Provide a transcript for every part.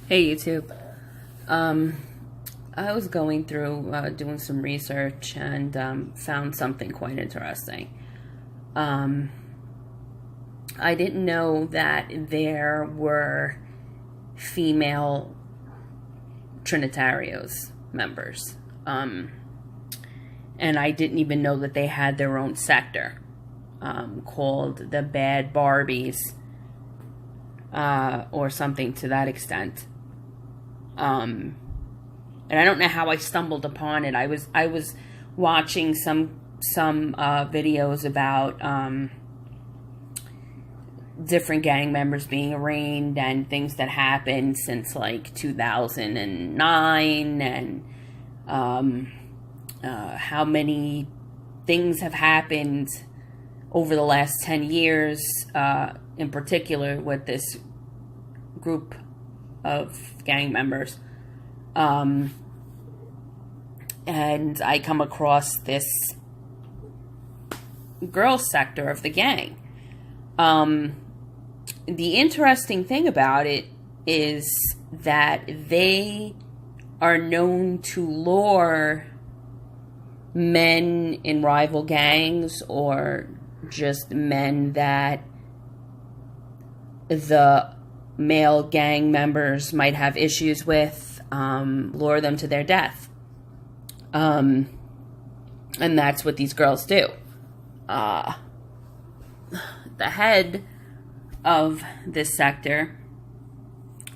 Hey YouTube. I was going through doing some research and found something quite interesting. I didn't know that there were female Trinitarios members. And I didn't even know that they had their own sector called the Bad Barbies or something to that extent. And I don't know how I stumbled upon it. I was watching some videos about different gang members being arraigned and things that happened since like 2009 and how many things have happened over the last 10 years, in particular with this group of gang members. And I come across this girls sector of the gang. The interesting thing about it is that they are known to lure men in rival gangs or just men that the male gang members might have issues with, lure them to their death. And that's what these girls do. The head of this sector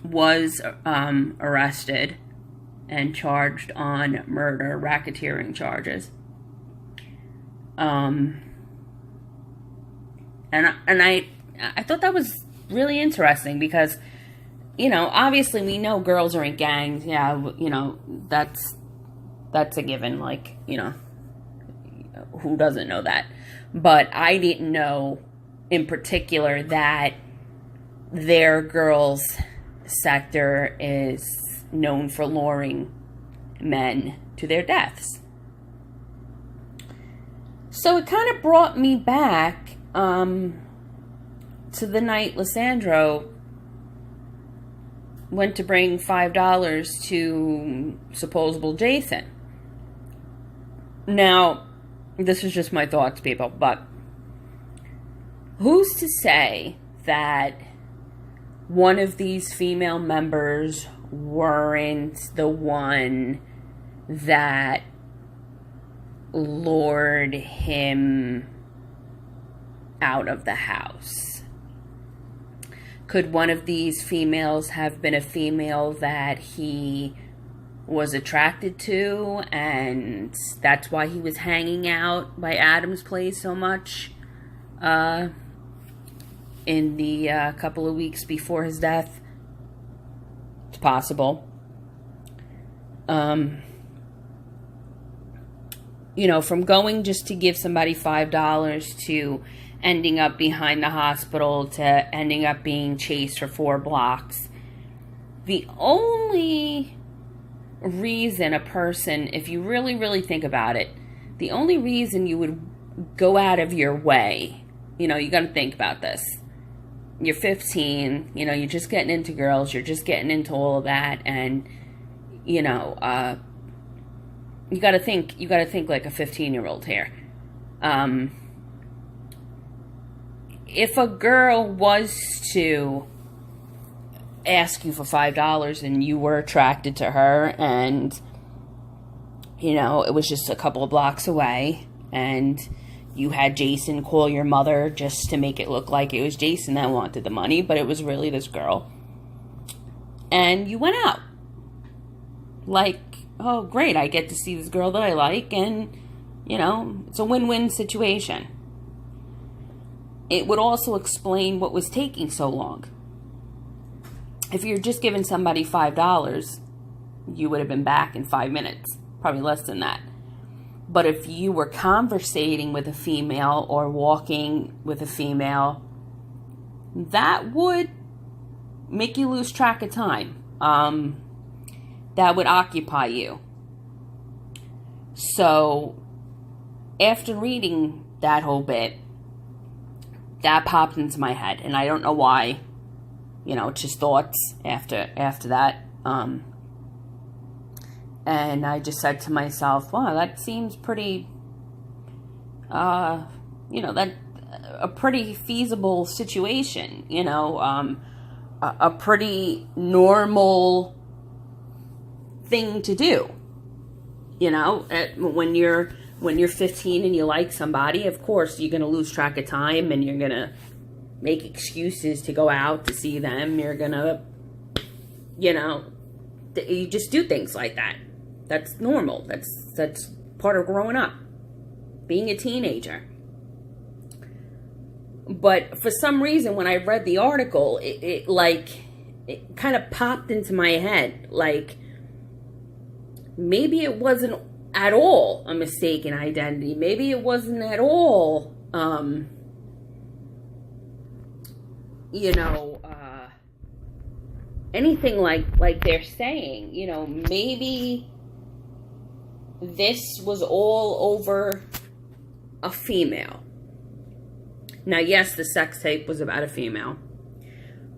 was arrested and charged on murder, racketeering charges. And I thought that was really interesting because, you know, obviously we know girls are in gangs. Yeah, you know, that's a given. Like, you know, who doesn't know that? But I didn't know in particular that their girls sector is known for luring men to their deaths. So it kind of brought me back to the night Lesandro went to bring $5 to supposable Jason. Now, this is just my thoughts, people, but who's to say that one of these female members weren't the one that lured him out of the house? Could one of these females have been a female that he was attracted to, and that's why he was hanging out by Adam's place so much in the couple of weeks before his death? It's possible. You know, from going just to give somebody $5 to ending up behind the hospital to ending up being chased for 4 blocks. The only reason a person, if you really, really think about it, the only reason you would go out of your way, you know, you got to think about this. You're 15, you know, you're just getting into girls, you're just getting into all of that, and, you know, you got to think like a 15-year-old here. If a girl was to ask you for $5 and you were attracted to her and, you know, it was just a couple of blocks away and you had Jason call your mother just to make it look like it was Jason that wanted the money, but it was really this girl, and you went out like, oh great, I get to see this girl that I like, and, you know, it's a win-win situation. It would also explain what was taking so long. If you're just giving somebody $5, you would have been back in 5 minutes, probably less than that. But if you were conversating with a female or walking with a female, that would make you lose track of time. That would occupy you. So, after reading that whole bit, that popped into my head, and I don't know why. you know, just thoughts after that. And I just said to myself, wow, that seems pretty, you know, that a pretty feasible situation, you know, a pretty normal thing to do, you know, when you're 15 and you like somebody. Of course, you're going to lose track of time and you're going to make excuses to go out to see them. You're going to, you know, you just do things like that. That's normal. That's part of growing up, being a teenager. But for some reason, when I read the article, it kind of popped into my head. Like, maybe it wasn't at all a mistaken identity. Maybe it wasn't at all, you know, anything like they're saying. You know, maybe this was all over a female. Now, yes, the sex tape was about a female,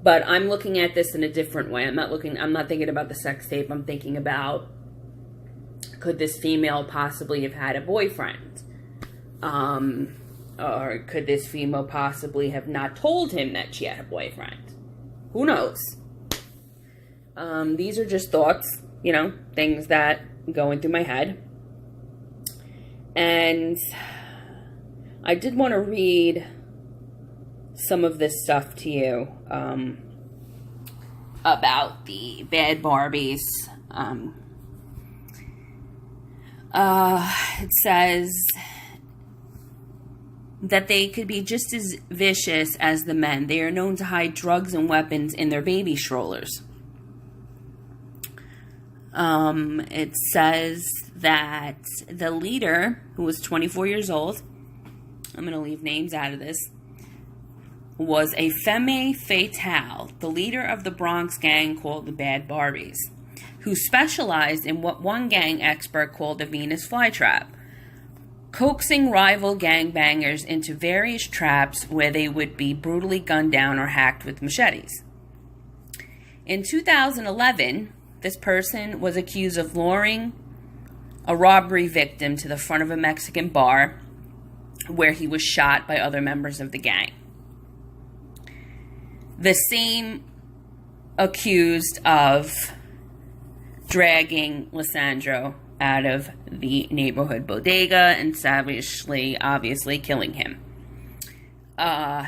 but I'm looking at this in a different way. I'm not thinking about the sex tape. I'm thinking about, could this female possibly have had a boyfriend? Or could this female possibly have not told him that she had a boyfriend? Who knows? These are just thoughts, you know, things that going through my head. And I did want to read some of this stuff to you about the Bad Barbies. It says that they could be just as vicious as the men. They are known to hide drugs and weapons in their baby strollers. It says that the leader, who was 24 years old, I'm going to leave names out of this, was a femme fatale, the leader of the Bronx gang called the Bad Barbies, who specialized in what one gang expert called the Venus flytrap, coaxing rival gangbangers into various traps where they would be brutally gunned down or hacked with machetes. In 2011, this person was accused of luring a robbery victim to the front of a Mexican bar where he was shot by other members of the gang. The same accused of dragging Lesandro out of the neighborhood bodega and savagely, obviously, killing him.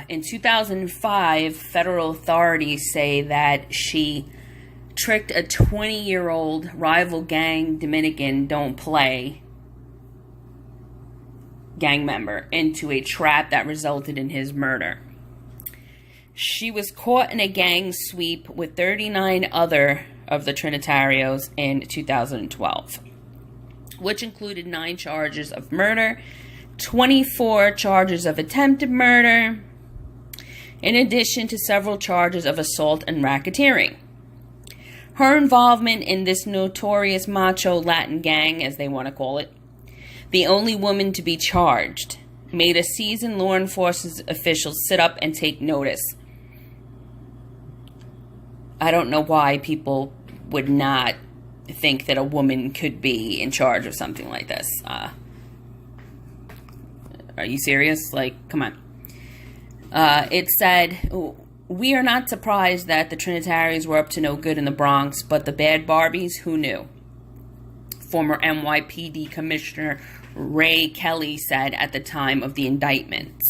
In 2005, federal authorities say that she tricked a 20-year-old rival gang Dominican don't play gang member into a trap that resulted in his murder. She was caught in a gang sweep with 39 other of the Trinitarios in 2012, which included 9 charges of murder, 24 charges of attempted murder, in addition to several charges of assault and racketeering. Her involvement in this notorious macho Latin gang, as they want to call it, the only woman to be charged, made a seasoned law enforcement official sit up and take notice. I don't know why people would not think that a woman could be in charge of something like this. Are you serious? Like, come on. It said, we are not surprised that the Trinitarios were up to no good in the Bronx, but the Bad Barbies, who knew? Former NYPD Commissioner Ray Kelly said at the time of the indictments.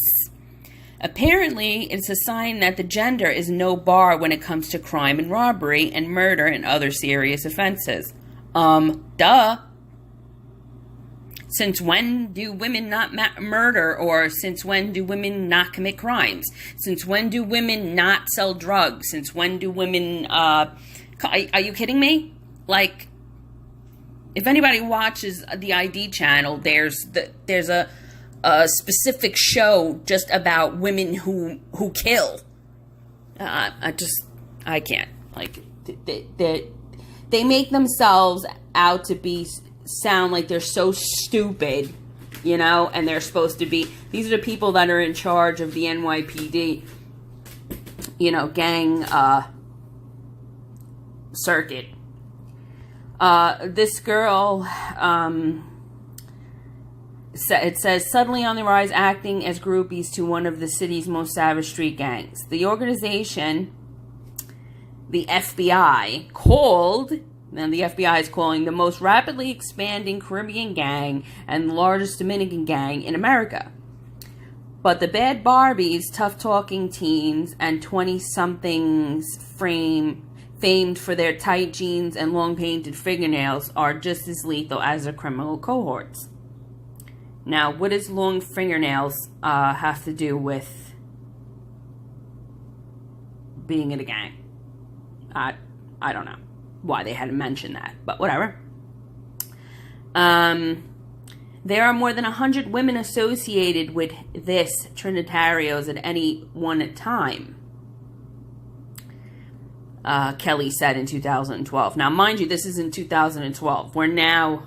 Apparently, it's a sign that the gender is no bar when it comes to crime and robbery and murder and other serious offenses. Duh. Since when do women not murder, or since when do women not commit crimes? Since when do women not sell drugs? Since when do women, are you kidding me? Like, if anybody watches the ID channel, there's a specific show just about women who kill. I can't. Like, they make themselves out to sound like they're so stupid, you know, and they're supposed to be, these are the people that are in charge of the NYPD, you know, gang circuit. This girl, it says, suddenly on the rise, acting as groupies to one of the city's most savage street gangs. The organization, the FBI, and the FBI is calling the most rapidly expanding Caribbean gang and the largest Dominican gang in America. But the Bad Barbies, tough-talking teens, and 20-somethings famed for their tight jeans and long-painted fingernails are just as lethal as their criminal cohorts. Now, what does long fingernails have to do with being in a gang? I don't know why they hadn't mentioned that, but whatever. There are more than 100 women associated with this Trinitarios at any one time, Kelly said in 2012. Now, mind you, this is in 2012. We're now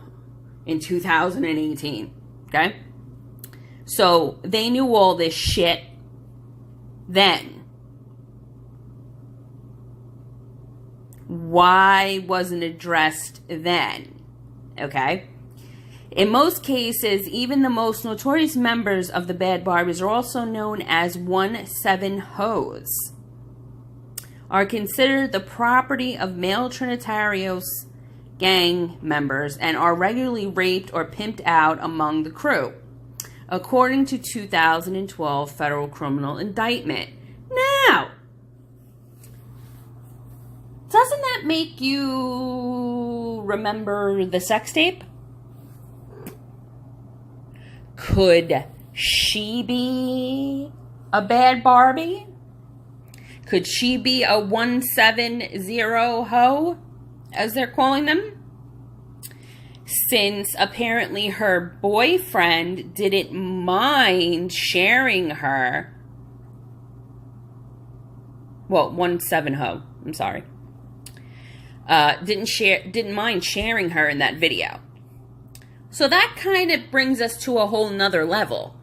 in 2018, okay? So, they knew all this shit then. Why wasn't it addressed then? Okay? In most cases, even the most notorious members of the Bad Barbies are also known as 1-7 hoes, are considered the property of male Trinitarios gang members, and are regularly raped or pimped out among the crew, according to 2012 federal criminal indictment. Now, doesn't that make you remember the sex tape? Could she be a Bad Barbie? Could she be a 170 hoe, as they're calling them? Since apparently her boyfriend didn't mind sharing her. Well, 17 hoe, I'm sorry. Didn't mind sharing her in that video. So that kind of brings us to a whole nother level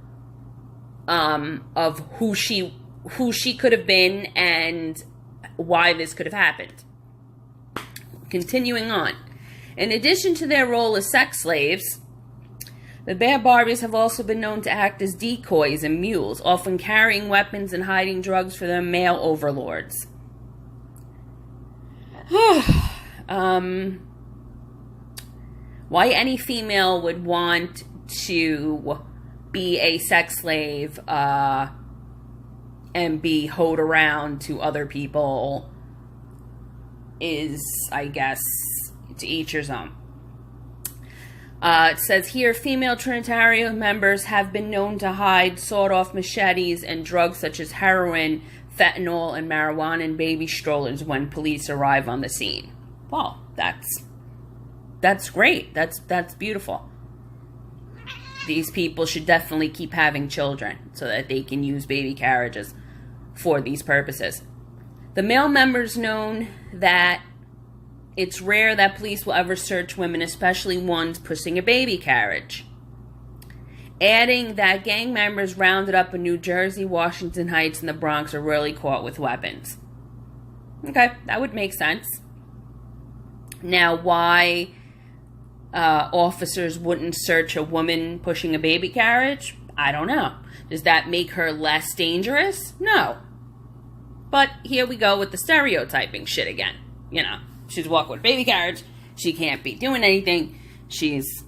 of who she could have been and why this could have happened. Continuing on. In addition to their role as sex slaves, the Bad Barbies have also been known to act as decoys and mules, often carrying weapons and hiding drugs for their male overlords. Why any female would want to be a sex slave and be hoed around to other people is, I guess, to each his own. It says here, female Trinitario members have been known to hide sawed-off machetes and drugs such as heroin, fentanyl, and marijuana in baby strollers when police arrive on the scene. Well, that's great. That's beautiful. These people should definitely keep having children so that they can use baby carriages for these purposes. The male members known that it's rare that police will ever search women, especially ones pushing a baby carriage. Adding that gang members rounded up in New Jersey, Washington Heights, and the Bronx are rarely caught with weapons. Okay, that would make sense. Now, why officers wouldn't search a woman pushing a baby carriage? I don't know. Does that make her less dangerous? No. But here we go with the stereotyping shit again. You know, she's walking with a baby carriage. She can't be doing anything. She's,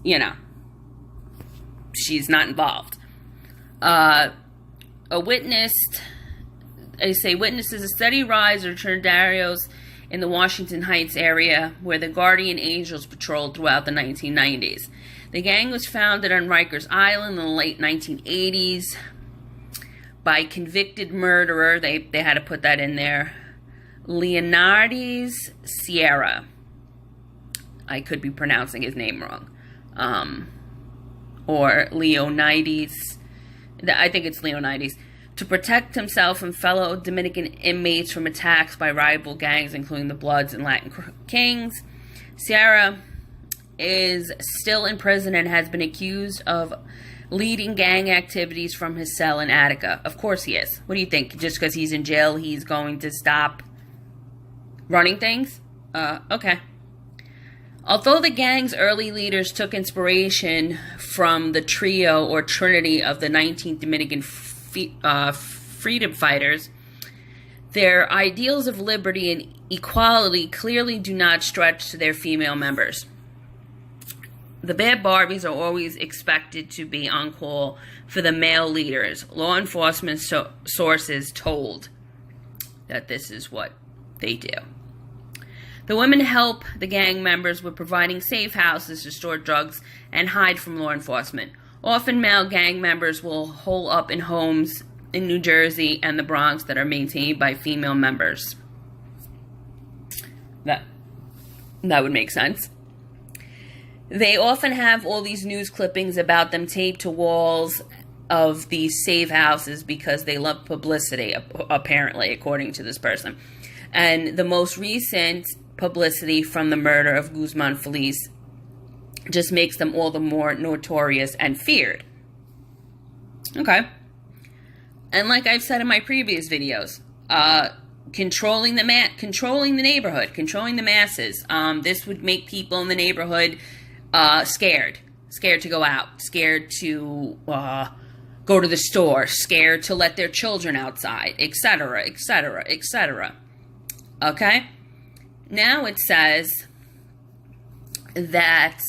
she's not involved. Witnesses a steady rise of Trinitarios in the Washington Heights area where the Guardian Angels patrolled throughout the 1990s. The gang was founded on Rikers Island in the late 1980s by convicted murderer, they had to put that in there, Leonidas Sierra. I could be pronouncing his name wrong. Or Leonidas, I think it's Leonidas. To protect himself and fellow Dominican inmates from attacks by rival gangs, including the Bloods and Latin Kings. Sierra is still in prison and has been accused of leading gang activities from his cell in Attica. Of course he is. What do you think? Just because he's in jail, he's going to stop running things? Okay. Although the gang's early leaders took inspiration from the trio or trinity of the 19th Dominican freedom fighters, their ideals of liberty and equality clearly do not stretch to their female members. The Bad Barbies are always expected to be on call for the male leaders. Law enforcement sources told that this is what they do. The women help the gang members with providing safe houses to store drugs and hide from law enforcement. Often male gang members will hole up in homes in New Jersey and the Bronx that are maintained by female members. That would make sense. They often have all these news clippings about them taped to walls of these safe houses because they love publicity, apparently, according to this person. And the most recent publicity from the murder of Guzman-Feliz just makes them all the more notorious and feared. Okay. And like I've said in my previous videos, controlling the neighborhood, controlling the masses. This would make people in the neighborhood scared to go out, scared to go to the store, scared to let their children outside, etc., etc., etc. Okay? Now it says that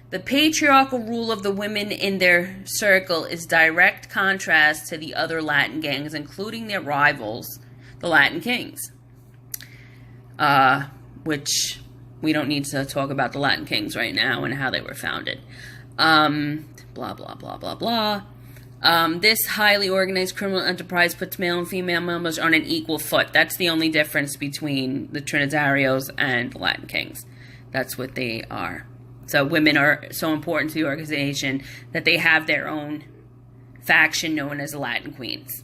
the patriarchal rule of the women in their circle is direct contrast to the other Latin gangs, including their rivals, the Latin Kings. Which we don't need to talk about the Latin Kings right now and how they were founded. Blah, blah, blah, blah, blah. This highly organized criminal enterprise puts male and female members on an equal foot. That's the only difference between the Trinitarios and the Latin Kings. That's what they are. So women are so important to the organization that they have their own faction known as the Latin Queens.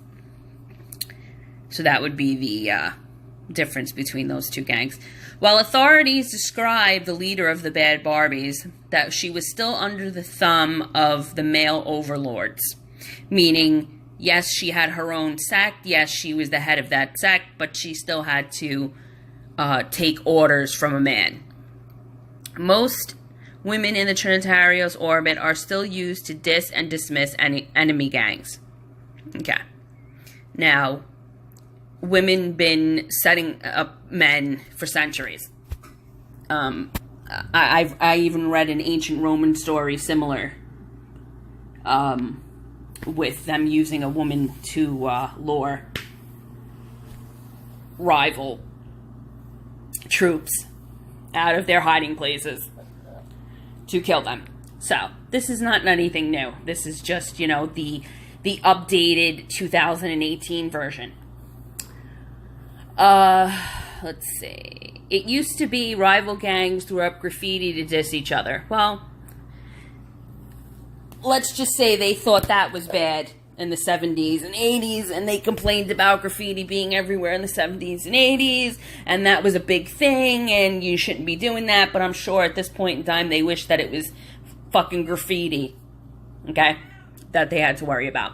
So that would be the difference between those two gangs. While authorities describe the leader of the Bad Barbies that she was still under the thumb of the male overlords. Meaning, yes, she had her own sect. Yes, she was the head of that sect, but she still had to take orders from a man. Most women in the Trinitarios orbit are still used to diss and dismiss enemy gangs. Okay. Now, women been setting up men for centuries. I even read an ancient Roman story similar, with them using a woman to lure rival troops out of their hiding places to kill them. So, this is not anything new. This is just, the updated 2018 version. Let's see. It used to be rival gangs threw up graffiti to diss each other. Well, let's just say they thought that was bad in the 70s and 80s, and they complained about graffiti being everywhere in the 70s and 80s, and that was a big thing, and you shouldn't be doing that, but I'm sure at this point in time they wish that it was fucking graffiti, okay, that they had to worry about.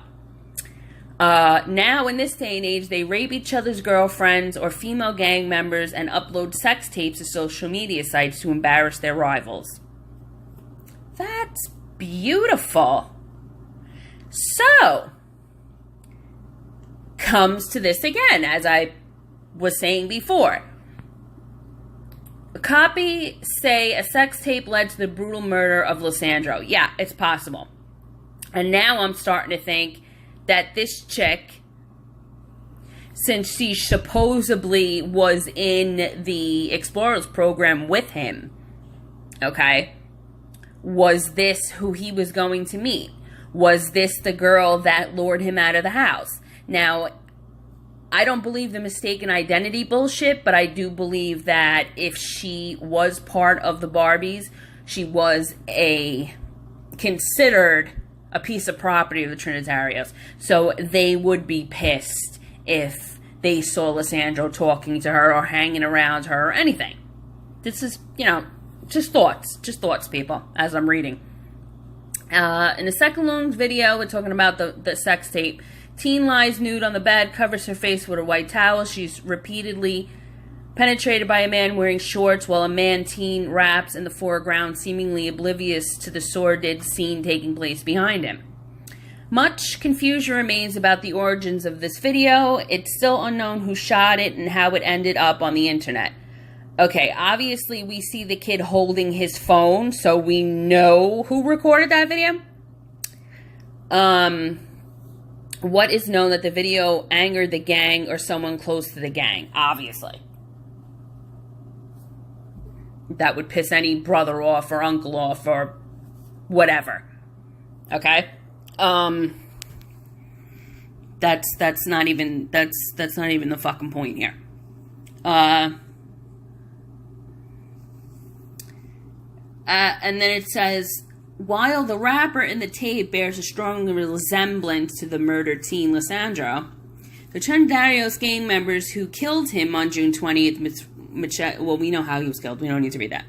Now, in this day and age, they rape each other's girlfriends or female gang members and upload sex tapes to social media sites to embarrass their rivals. That's beautiful. So, comes to this again, as I was saying before. A copy say a sex tape led to the brutal murder of Lesandro. Yeah, it's possible. And now I'm starting to think that this chick, since she supposedly was in the Explorers program with him, okay, was this who he was going to meet? Was this the girl that lured him out of the house? Now, I don't believe the mistaken identity bullshit, but I do believe that if she was part of the Barbies, she was considered a piece of property of the Trinitarios. So they would be pissed if they saw Lesandro talking to her or hanging around her or anything. This is, just thoughts, people, as I'm reading. In the second long video, we're talking about the sex tape. Teen lies nude on the bed, covers her face with a white towel. She's repeatedly penetrated by a man wearing shorts while a man-teen raps in the foreground, seemingly oblivious to the sordid scene taking place behind him. Much confusion remains about the origins of this video. It's still unknown who shot it and how it ended up on the internet. Okay, obviously we see the kid holding his phone, so we know who recorded that video. What is known that the video angered the gang or someone close to the gang, obviously. That would piss any brother off or uncle off or whatever. Okay? That's not even the fucking point here. And then it says, while the rapper in the tape bears a strong resemblance to the murdered teen Lesandro, the Trinitarios gang members who killed him on June 20th, well, we know how he was killed. We don't need to read that.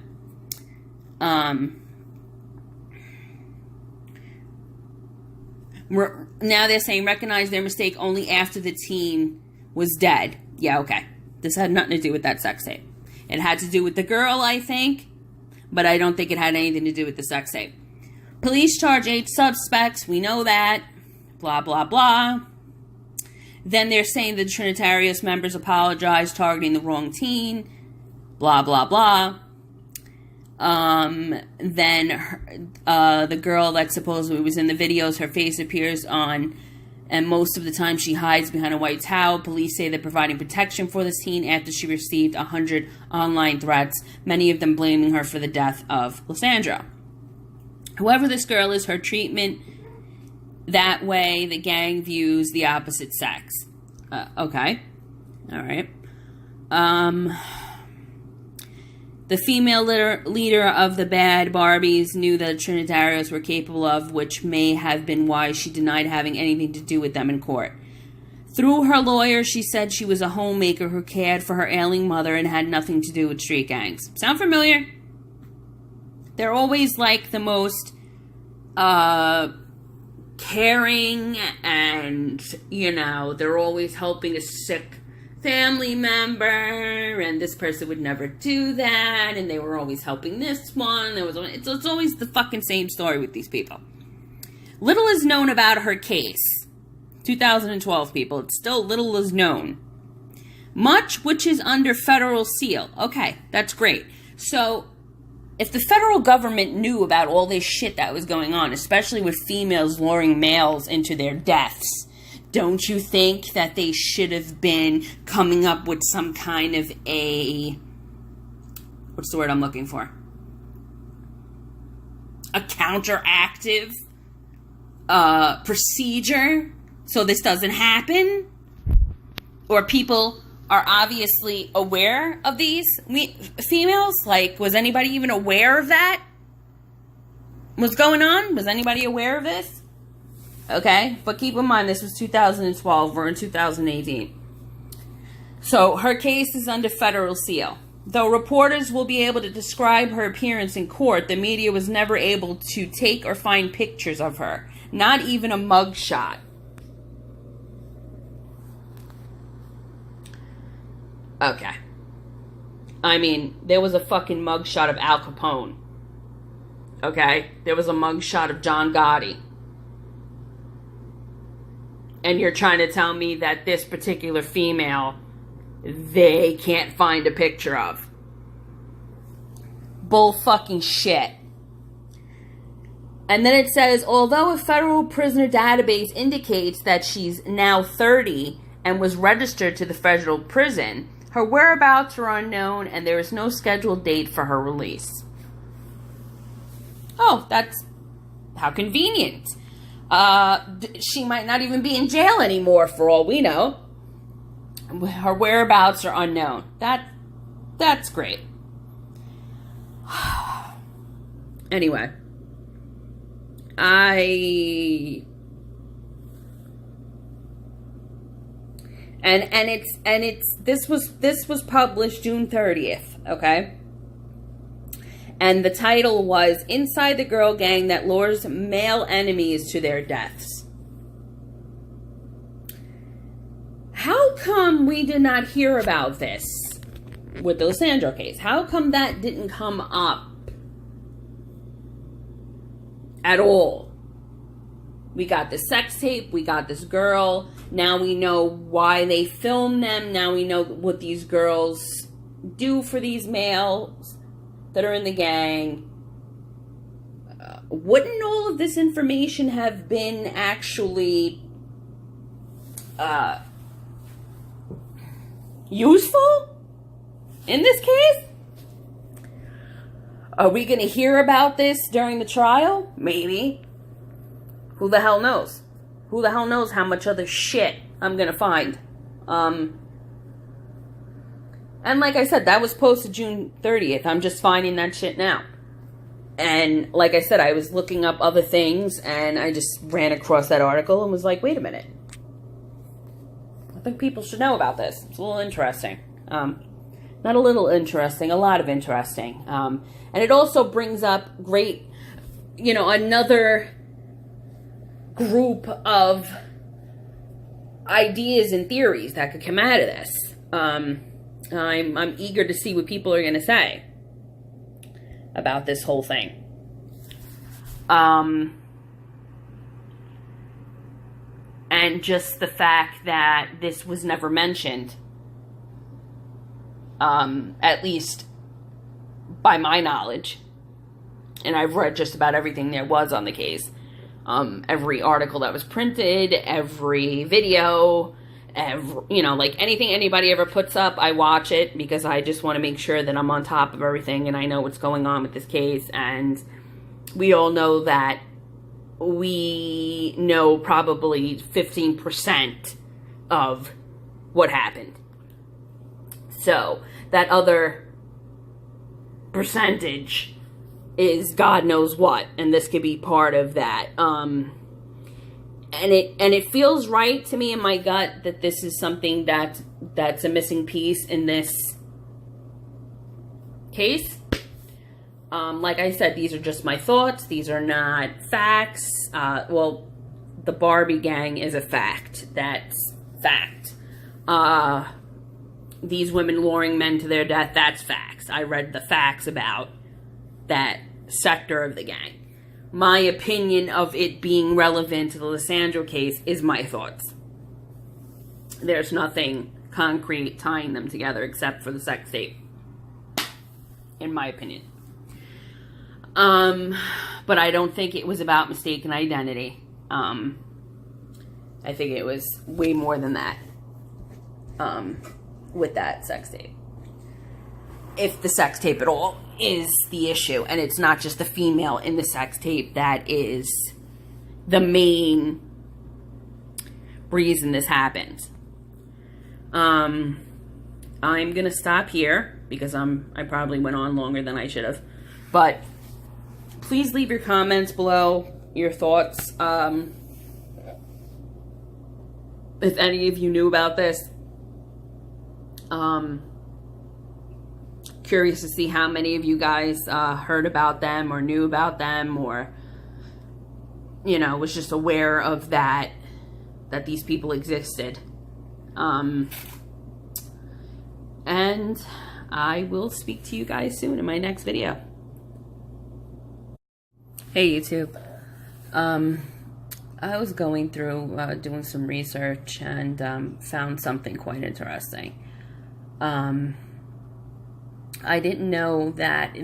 Now they're saying recognize their mistake only after the teen was dead. Yeah, okay. This had nothing to do with that sex tape. It had to do with the girl, I think, but I don't think it had anything to do with the sex tape. Police charge 8 suspects. We know that. Blah, blah, blah. Then they're saying the Trinitarios members apologized, targeting the wrong teen. Blah, blah, blah. Then the girl that supposedly was in the videos, her face appears on, and most of the time she hides behind a white towel. Police say they're providing protection for this teen after she received 100 online threats, many of them blaming her for the death of Lesandro. Whoever this girl is, her treatment that way, the gang views the opposite sex. Okay. All right. The female leader of the Bad Barbies knew that the Trinitarios were capable of, which may have been why she denied having anything to do with them in court. Through her lawyer, she said she was a homemaker who cared for her ailing mother and had nothing to do with street gangs. Sound familiar? They're always like the most caring, and, you know, they're always helping a sick family member, and this person would never do that, and they were always helping this one. It's always the fucking same story with these people. Little is known about her case. 2012, people. It's still little is known. Much which is under federal seal. Okay, that's great. So, if the federal government knew about all this shit that was going on, especially with females luring males into their deaths, don't you think that they should have been coming up with some kind of a... What's the word I'm looking for? A counteractive procedure so this doesn't happen? Or people are obviously aware of these females? Like, was anybody even aware of that? What's going on? Was anybody aware of this? Okay, but keep in mind, this was 2012. We're in 2018. So, her case is under federal seal. Though reporters will be able to describe her appearance in court, the media was never able to take or find pictures of her. Not even a mugshot. Okay. I mean, there was a fucking mugshot of Al Capone. Okay? There was a mugshot of John Gotti. And you're trying to tell me that this particular female, they can't find a picture of. Bull fucking shit. And then it says, although a federal prisoner database indicates that she's now 30 and was registered to the federal prison, her whereabouts are unknown and there is no scheduled date for her release. Oh, that's how convenient. She might not even be in jail anymore for all we know. Her whereabouts are unknown. That's great. Anyway. This was published June 30th, okay? And the title was Inside the Girl Gang That Lures Male Enemies to Their Deaths. How come we did not hear about this with the Lesandro case. How come that didn't come up at all? We got the sex tape, we got this girl, now we know why they filmed them, now we know what these girls do for these males that are in the gang. Wouldn't all of this information have been actually useful in this case? Are we going to hear about this during the trial? Maybe. Who the hell knows? Who the hell knows how much other shit I'm going to find? And like I said, that was posted June 30th. I'm just finding that shit now. And like I said, I was looking up other things, and I just ran across that article and was like, wait a minute. I think people should know about this. It's a little interesting. Not a little interesting, a lot of interesting. And it also brings up great, another group of ideas and theories that could come out of this. I'm eager to see what people are going to say about this whole thing. And just the fact that this was never mentioned, at least by my knowledge, and I've read just about everything there was on the case. Every article that was printed, every video, like anything anybody ever puts up, I watch it because I just want to make sure that I'm on top of everything and I know what's going on with this case. And we all know that we know probably 15% of what happened. So that other percentage is God knows what, and this could be part of that. And it feels right to me in my gut that this is something that's a missing piece in this case. Like I said, these are just my thoughts. These are not facts. Well, the Barbie gang is a fact. That's fact. These women luring men to their death, that's facts. I read the facts about that sector of the gang. My opinion of it being relevant to the Lesandro case is my thoughts. There's nothing concrete tying them together except for the sex tape, in my opinion. But I don't think it was about mistaken identity. I think it was way more than that, with that sex tape. If the sex tape at all is the issue, and it's not just the female in the sex tape that is the main reason this happens. I'm gonna stop here because I probably went on longer than I should have. But please leave your comments below, your thoughts. If any of you knew about this, curious to see how many of you guys heard about them or knew about them, or was just aware of that these people existed. And I will speak to you guys soon in my next video. Hey YouTube. I was going through doing some research and found something quite interesting. I didn't know that